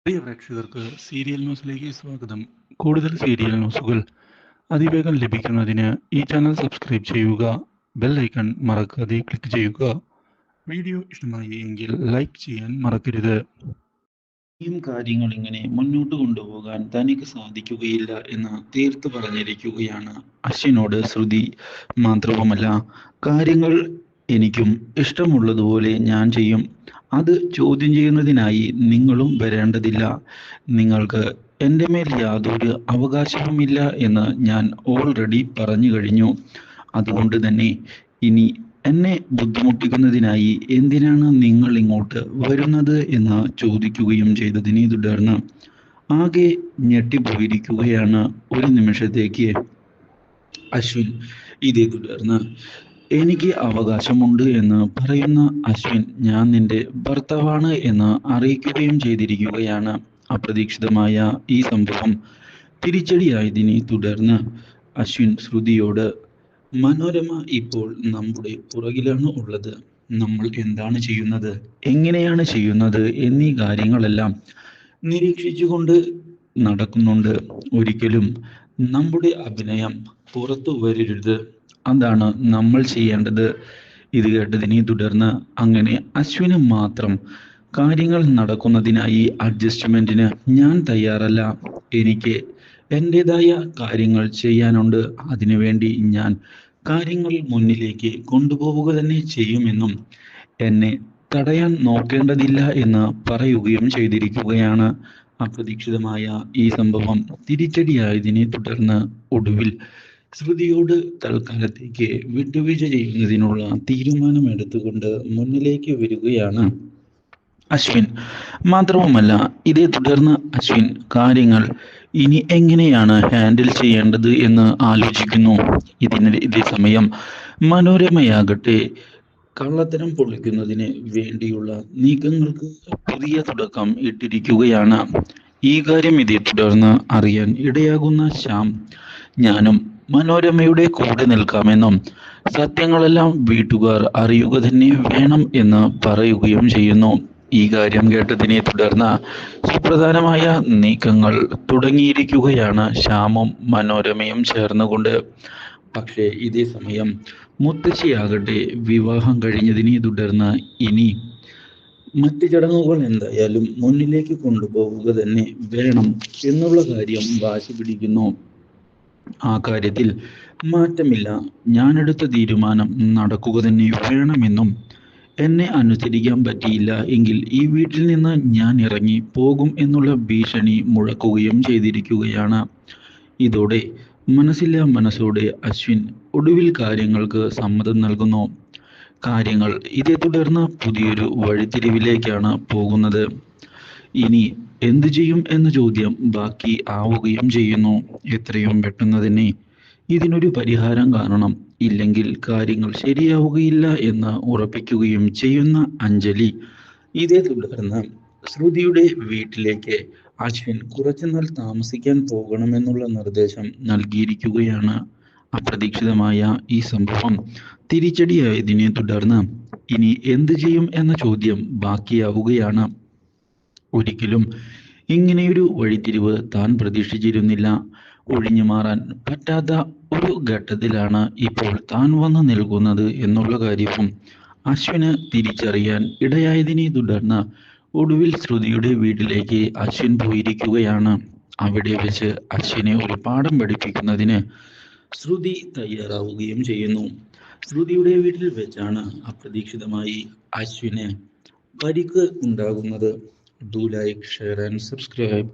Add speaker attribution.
Speaker 1: പ്രിയ പ്രേക്ഷകർക്ക് സീരിയൽ ന്യൂസിലേക്ക് സ്വാഗതം. കൂടുതൽ സീരിയൽ ന്യൂസുകൾ അതിവേഗം ലഭിക്കുന്നതിന് ഈ ചാനൽ സബ്സ്ക്രൈബ് ചെയ്യുക. ബെൽ ഐക്കൺ മറക്കാതെ ക്ലിക്ക് ചെയ്യുക. വീഡിയോ ഇഷ്ടമായി എങ്കിൽ ലൈക്ക് ചെയ്യാൻ മറക്കരുത്.
Speaker 2: കാര്യങ്ങൾ ഇങ്ങനെ മുന്നോട്ട് കൊണ്ടുപോകാൻ തനിക്ക് സാധിക്കുകയില്ല എന്ന് തീർത്തു പറഞ്ഞിരിക്കുകയാണ് അശ്വിനോട് ശ്രുതി. മാത്രവുമല്ല, കാര്യങ്ങൾ എനിക്കും ഇഷ്ടമുള്ളതുപോലെ ഞാൻ ചെയ്യും. അത് ചോദ്യം ചെയ്യുന്നതിനായി നിങ്ങളും വരേണ്ടതില്ല. നിങ്ങൾക്ക് എൻ്റെ മേൽ യാതൊരു അവകാശവുമില്ല എന്ന് ഞാൻ ഓൾറെഡി പറഞ്ഞു കഴിഞ്ഞു. അതുകൊണ്ട് തന്നെ ഇനി എന്നെ ബുദ്ധിമുട്ടിക്കുന്നതിനായി എന്തിനാണ് നിങ്ങൾ ഇങ്ങോട്ട് വരുന്നത് എന്ന് ചോദിക്കുകയും ചെയ്തതിനെ തുടർന്ന് ആകെ ഞെട്ടിപ്പോയിരിക്കുകയാണ് ഒരു നിമിഷത്തേക്ക് അശ്വിൻ. ഇതേ തുടർന്ന് എനിക്ക് അവകാശമുണ്ട് എന്ന് പറയുന്ന അശ്വിൻ ഞാൻ നിന്റെ ഭർത്താവാണ് എന്ന് അറിയിക്കുകയും ചെയ്തിരിക്കുകയാണ്. അപ്രതീക്ഷിതമായ ഈ സംഭവം തിരിച്ചടിയായതിനെ തുടർന്ന് അശ്വിൻ ശ്രുതിയോട്, മനോരമ ഇപ്പോൾ നമ്മുടെ പുറകിലാണ് ഉള്ളത്. നമ്മൾ എന്താണ് ചെയ്യുന്നത്, എങ്ങനെയാണ് ചെയ്യുന്നത് എന്നീ കാര്യങ്ങളെല്ലാം നിരീക്ഷിച്ചുകൊണ്ട് നടക്കുന്നുണ്ട്. ഒരിക്കലും നമ്മുടെ അഭിനയം പുറത്തു വരരുത്, അതാണ് നമ്മൾ ചെയ്യേണ്ടത്. ഇത് കേട്ടതിനെ തുടർന്ന് അങ്ങനെ അശ്വിന് മാത്രം കാര്യങ്ങൾ നടക്കുന്നതിനായി അഡ്ജസ്റ്റ്മെന്റിന് ഞാൻ തയ്യാറല്ല. എനിക്ക് എൻ്റെതായ കാര്യങ്ങൾ ചെയ്യാനുണ്ട്. അതിനുവേണ്ടി ഞാൻ കാര്യങ്ങൾ മുന്നിലേക്ക് കൊണ്ടുപോവുക തന്നെ ചെയ്യുമെന്നും എന്നെ തടയാൻ നോക്കേണ്ടതില്ല എന്ന് പറയുകയും ചെയ്തിരിക്കുകയാണ്. അപ്രതീക്ഷിതമായ ഈ സംഭവം തിരിച്ചടിയായതിനെ തുടർന്ന് ഒടുവിൽ ശ്രുതിയോട് തൽക്കാലത്തേക്ക് വിട്ടുവീഴ്ച ചെയ്യുന്നതിനുള്ള തീരുമാനമെടുത്തുകൊണ്ട് മുന്നിലേക്ക് വരികയാണ് അശ്വിൻ. മാത്രവുമല്ല, ഇതേ തുടർന്ന് അശ്വിൻ കാര്യങ്ങൾ ഇനി എങ്ങനെയാണ് ഹാൻഡിൽ ചെയ്യേണ്ടത് എന്ന് ആലോചിക്കുന്നു. ഇതേ സമയം മനോരമയാകട്ടെ കള്ളത്തരം പൊളിക്കുന്നതിന് വേണ്ടിയുള്ള നീക്കങ്ങൾക്ക് പുതിയ തുടക്കം ഇട്ടിരിക്കുകയാണ്. ഈ കാര്യം ഇതേ തുടർന്ന് അറിയാൻ ഇടയാകുന്ന ശ്യാം, ഞാനും മനോരമയുടെ കൂടെ നിൽക്കാമെന്നും സത്യങ്ങളെല്ലാം വീട്ടുകാർ അറിയുക തന്നെ വേണം എന്ന് പറയുകയും ചെയ്യുന്നു. ഈ കാര്യം കേട്ടതിനെ തുടർന്ന് സുപ്രധാനമായ നീക്കങ്ങൾ തുടങ്ങിയിരിക്കുകയാണ് ശ്യാമും മനോരമയും ചേർന്നുകൊണ്ട്. പക്ഷേ ഇതേ സമയം മുത്തശ്ശിയാകട്ടെ വിവാഹം കഴിഞ്ഞതിനെ തുടർന്ന് ഇനി മറ്റ് ചടങ്ങുകൾ എന്തായാലും മുന്നിലേക്ക് കൊണ്ടുപോവുക തന്നെ വേണം എന്നുള്ള കാര്യം വാശി പിടിക്കുന്നു. ആ കാര്യത്തിൽ മാറ്റമില്ല, ഞാനെടുത്ത തീരുമാനം നടക്കുക തന്നെ വേണമെന്നും എന്നെ അനുസരിക്കാൻ പറ്റിയില്ല എങ്കിൽ ഈ വീട്ടിൽ നിന്ന് ഞാൻ ഇറങ്ങി പോകും എന്നുള്ള ഭീഷണി മുഴക്കുകയും ചെയ്തിരിക്കുകയാണ്. ഇതോടെ മനസ്സില്ലാ മനസ്സോടെ അശ്വിൻ ഒടുവിൽ കാര്യങ്ങൾക്ക് സമ്മതം നൽകുന്നു. കാര്യങ്ങൾ ഇതേ തുടർന്ന് പുതിയൊരു വഴിത്തിരിവിലേക്കാണ് പോകുന്നത്. ഇനി എന്തു ചെയ്യും എന്ന ചോദ്യം ബാക്കി ആവുകയും ചെയ്യുന്നു. എത്രയും പെട്ടെന്ന് തന്നെ ഇതിനൊരു പരിഹാരം കാണണം, ഇല്ലെങ്കിൽ കാര്യങ്ങൾ ശരിയാവുകയില്ല എന്ന് ഉറപ്പിക്കുകയും ചെയ്യുന്ന അഞ്ജലി ഇതേ തുടർന്ന് ശ്രുതിയുടെ വീട്ടിലേക്ക് അശ്വിൻ കുറച്ചുനാൾ താമസിക്കാൻ പോകണമെന്നുള്ള നിർദ്ദേശം നൽകിയിരിക്കുകയാണ്. അപ്രതീക്ഷിതമായ ഈ സംഭവം തിരിച്ചടിയായതിനെ തുടർന്ന് ഇനി എന്തു ചെയ്യും എന്ന ചോദ്യം ബാക്കിയാവുകയാണ്. ഒരിക്കലും ഇങ്ങനെയൊരു വഴിത്തിരിവ് താൻ പ്രതീക്ഷിച്ചിരുന്നില്ല. ഒഴിഞ്ഞു മാറാൻ പറ്റാത്ത ഒരു ഘട്ടത്തിലാണ് ഇപ്പോൾ താൻ വന്നു നിൽക്കുന്നത് എന്നുള്ള കാര്യവും അശ്വിന് തിരിച്ചറിയാൻ ഇടയായതിനെ തുടർന്ന് ഒടുവിൽ ശ്രുതിയുടെ വീട്ടിലേക്ക് അശ്വിൻ പോയിരിക്കുകയാണ്. അവിടെ വെച്ച് അശ്വിനെ ഒരു പാഠം പഠിപ്പിക്കുന്നതിന് ശ്രുതി തയ്യാറാവുകയും ചെയ്യുന്നു. ശ്രുതിയുടെ വീട്ടിൽ വെച്ചാണ് അപ്രതീക്ഷിതമായി അശ്വിന് പരിക്ക് ഉണ്ടാകുന്നത്. Do like, share and subscribe.